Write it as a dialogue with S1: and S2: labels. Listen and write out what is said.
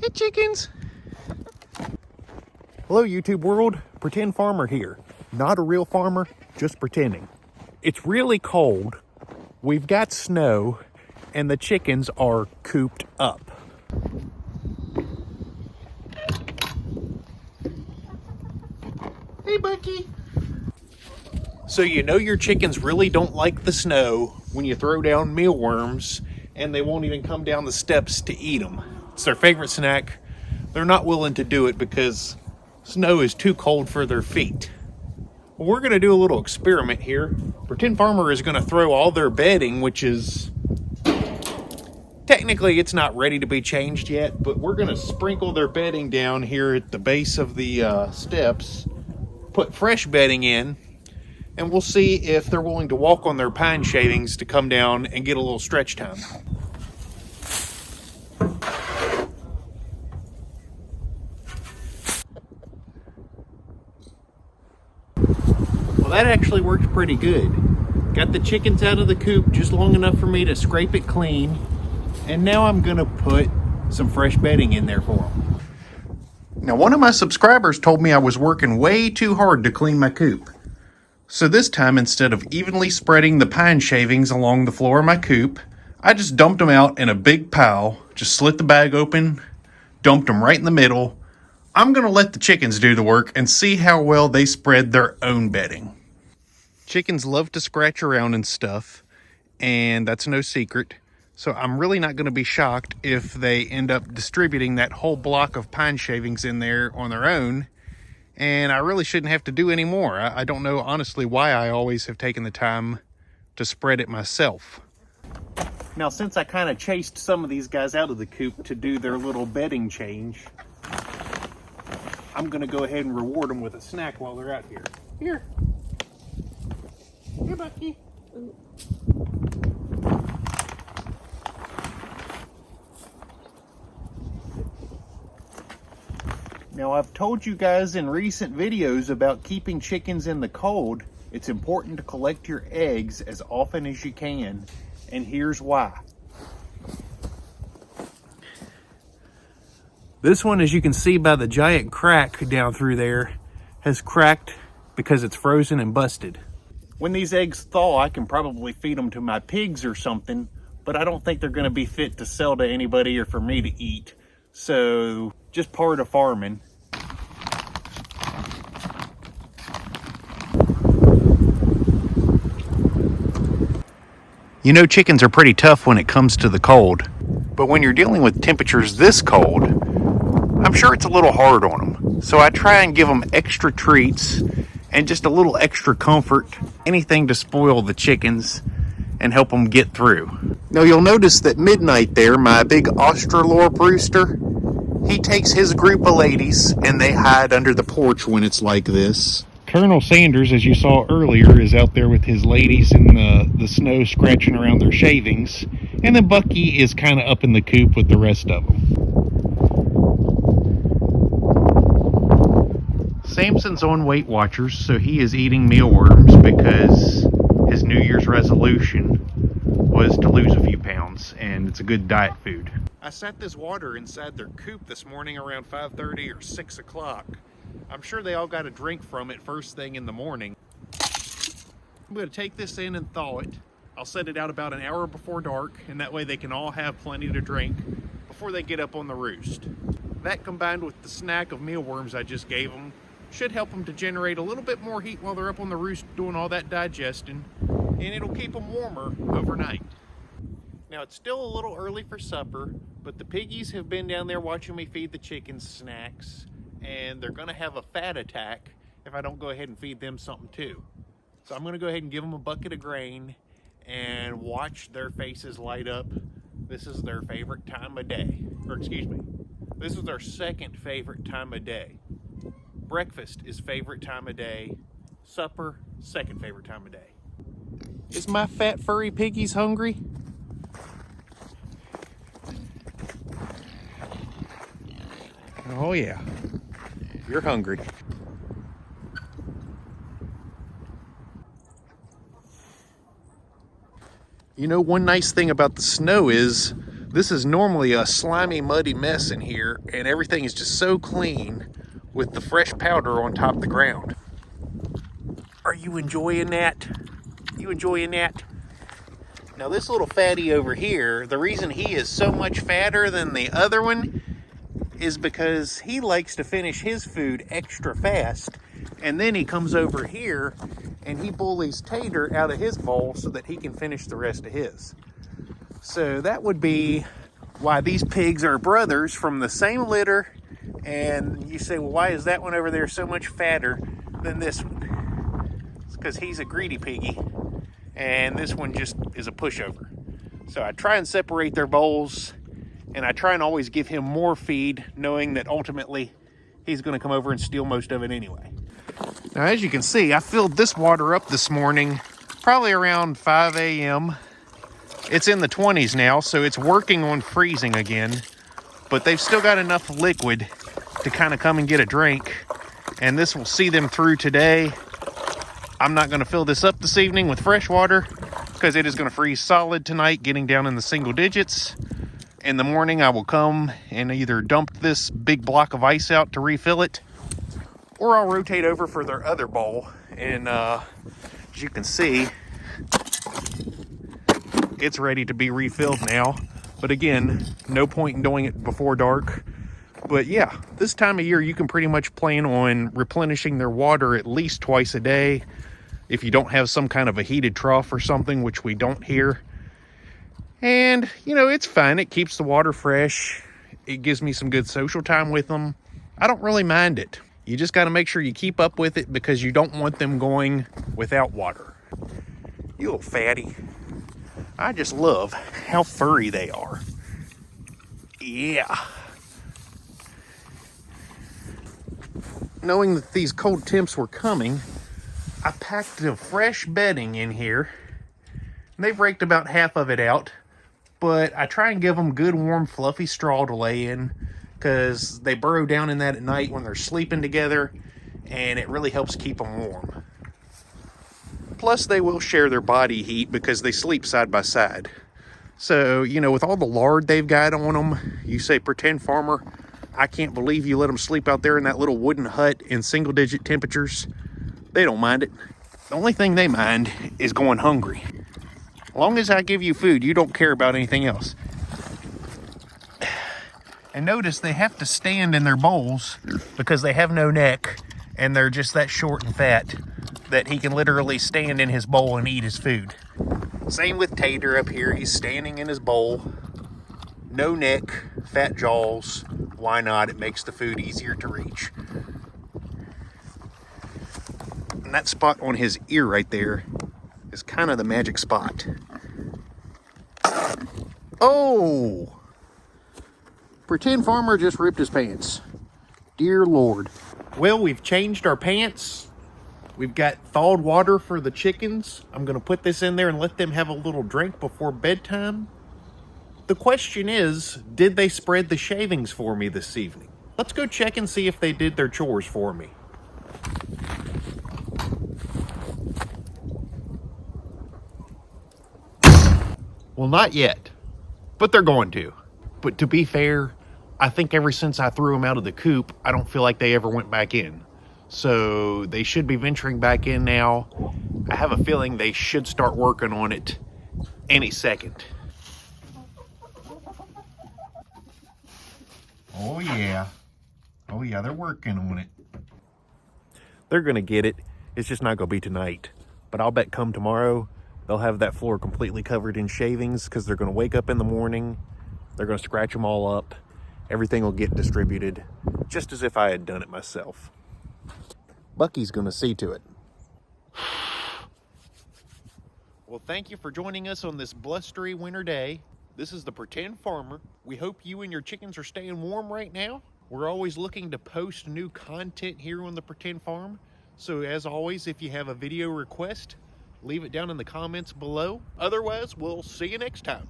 S1: Hey, chickens. Hello, YouTube world. Pretend farmer here. Not a real farmer, just pretending. It's really cold. We've got snow, and the chickens are cooped up. Hey, Bucky. So you know your chickens really don't like the snow when you throw down mealworms, and they won't even come down the steps to eat them. It's their favorite snack. They're not willing to do it because snow is too cold for their feet. Well, we're going to do a little experiment here. Pretend Farmer is going to throw all their bedding, which is technically it's not ready to be changed yet, but we're going to sprinkle their bedding down here at the base of the steps, put fresh bedding in, and we'll see if they're willing to walk on their pine shavings to come down and get a little stretch time. Well, that actually worked pretty good. Got the chickens out of the coop just long enough for me to scrape it clean, and now I'm gonna put some fresh bedding in there for them. Now, one of my subscribers told me I was working way too hard to clean my coop. So this time, instead of evenly spreading the pine shavings along the floor of my coop, I just dumped them out in a big pile, just slit the bag open, dumped them right in the middle. I'm going to let the chickens do the work and see how well they spread their own bedding. Chickens love to scratch around and stuff, and that's no secret. So I'm really not going to be shocked if they end up distributing that whole block of pine shavings in there on their own. And I really shouldn't have to do any more. I don't know, honestly, why I always have taken the time to spread it myself. Now, since I kind of chased some of these guys out of the coop to do their little bedding change, I'm going to go ahead and reward them with a snack while they're out here. Here. Here, Bucky. Now, I've told you guys in recent videos about keeping chickens in the cold. It's important to collect your eggs as often as you can, and here's why. This one, as you can see by the giant crack down through there, has cracked because it's frozen and busted. When these eggs thaw, I can probably feed them to my pigs or something, but I don't think they're going to be fit to sell to anybody or for me to eat. So, just part of farming. You know, chickens are pretty tough when it comes to the cold, but when you're dealing with temperatures this cold, I'm sure it's a little hard on them. So I try and give them extra treats and just a little extra comfort, anything to spoil the chickens and help them get through. Now, you'll notice that Midnight there, my big Australorp rooster, he takes his group of ladies and they hide under the porch when it's like this. Colonel Sanders, as you saw earlier, is out there with his ladies in the snow scratching around their shavings. And then Bucky is kind of up in the coop with the rest of them. Samson's on Weight Watchers, so he is eating mealworms because his New Year's resolution was to lose a few pounds, and it's a good diet food. I sat this water inside their coop this morning around 5:30 or 6 o'clock. I'm sure they all got a drink from it first thing in the morning. I'm going to take this in and thaw it. I'll set it out about an hour before dark, and that way they can all have plenty to drink before they get up on the roost. That, combined with the snack of mealworms I just gave them, should help them to generate a little bit more heat while they're up on the roost doing all that digesting, and it'll keep them warmer overnight. Now, it's still a little early for supper, but the piggies have been down there watching me feed the chickens snacks, and they're going to have a fat attack if I don't go ahead and feed them something too. So I'm going to go ahead and give them a bucket of grain and watch their faces light up. This is their favorite time of day. Or excuse me, this is their second favorite time of day. Breakfast is favorite time of day. Supper, second favorite time of day. Is my fat furry piggies hungry? Oh yeah, you're hungry. You know, one nice thing about the snow is This is normally a slimy, muddy mess in here, and everything is just so clean with the fresh powder on top of the ground. Are you enjoying that? You enjoying that? Now this little fatty over here, the reason he is so much fatter than the other one is because he likes to finish his food extra fast, and then he comes over here and he bullies Tater out of his bowl so that he can finish the rest of his. So that would be why these pigs are brothers from the same litter. And you say, well, why is that one over there so much fatter than this one? It's because he's a greedy piggy, and this one just is a pushover. So I try and separate their bowls, and I try and always give him more feed, knowing that ultimately he's going to come over and steal most of it anyway. Now, as you can see, I filled this water up this morning, probably around 5 a.m. It's in the 20s now, so it's working on freezing again, but they've still got enough liquid to kind of come and get a drink, and this will see them through today. I'm not going to fill this up this evening with fresh water because it is going to freeze solid tonight, getting down in the single digits. In the morning, I will come and either dump this big block of ice out to refill it, or I'll rotate over for their other bowl. And as you can see, it's ready to be refilled now. But again, no point in doing it before dark. But yeah, this time of year, you can pretty much plan on replenishing their water at least twice a day. If you don't have some kind of a heated trough or something, which we don't here. And, you know, it's fine. It keeps the water fresh. It gives me some good social time with them. I don't really mind it. You just got to make sure you keep up with it because you don't want them going without water. You little fatty. I just love how furry they are. Yeah. Knowing that these cold temps were coming, I packed the fresh bedding in here. They've raked about half of it out, but I try and give them good, warm, fluffy straw to lay in because they burrow down in that at night when they're sleeping together, and it really helps keep them warm. Plus, they will share their body heat because they sleep side by side. So, you know, with all the lard they've got on them, you say, Pretend Farmer, I can't believe you let them sleep out there in that little wooden hut in single-digit temperatures. They don't mind it. The only thing they mind is going hungry. As long as I give you food, you don't care about anything else. And notice they have to stand in their bowls because they have no neck and they're just that short and fat that he can literally stand in his bowl and eat his food. Same with Tater up here. He's standing in his bowl. No neck, fat jaws. Why not? It makes the food easier to reach. And that spot on his ear right there is kind of the magic spot. Oh! Pretend Farmer just ripped his pants. Dear Lord. Well, we've changed our pants. We've got thawed water for the chickens. I'm going to put this in there and let them have a little drink before bedtime. The question is, did they spread the shavings for me this evening? Let's go check and see if they did their chores for me. Well, not yet, but they're going to. But to be fair, I think ever since I threw them out of the coop, I don't feel like they ever went back in. So they should be venturing back in now. I have a feeling they should start working on it any second. Oh yeah. Oh yeah, they're working on it. They're gonna get it. It's just not gonna be tonight. But I'll bet come tomorrow, they'll have that floor completely covered in shavings because they're gonna wake up in the morning. They're gonna scratch them all up. Everything will get distributed, just as if I had done it myself. Bucky's gonna see to it. Well, thank you for joining us on this blustery winter day. This is the Pretend Farmer. We hope you and your chickens are staying warm right now. We're always looking to post new content here on the Pretend Farm. So as always, if you have a video request, leave it down in the comments below. Otherwise, we'll see you next time.